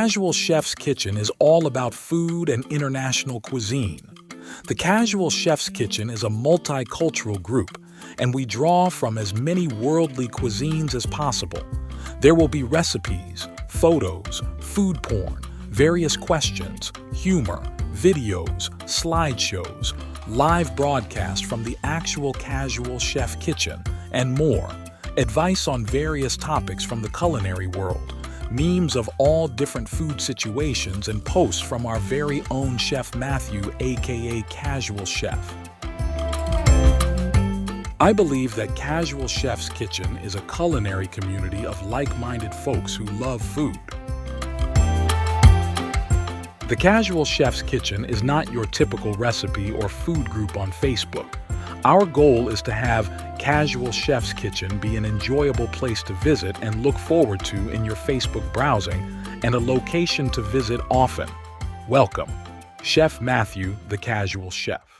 Casual Chef's Kitchen is all about food and international cuisine. The Casual Chef's Kitchen is a multicultural group, and we draw from as many worldly cuisines as possible. There will be recipes, photos, food porn, various questions, humor, videos, slideshows, live broadcasts from the actual Casual Chef Kitchen, and more. Advice on various topics from the culinary world, memes of all different food situations, and posts from our very own Chef Matthew, aka Casual Chef. I believe that Casual Chef's Kitchen is a culinary community of like-minded folks who love food. The Casual Chef's Kitchen is not your typical recipe or food group on Facebook. Our goal is to have Casual Chef's Kitchen be an enjoyable place to visit and look forward to in your Facebook browsing, and a location to visit often. Welcome, Chef Matthew, the Casual Chef.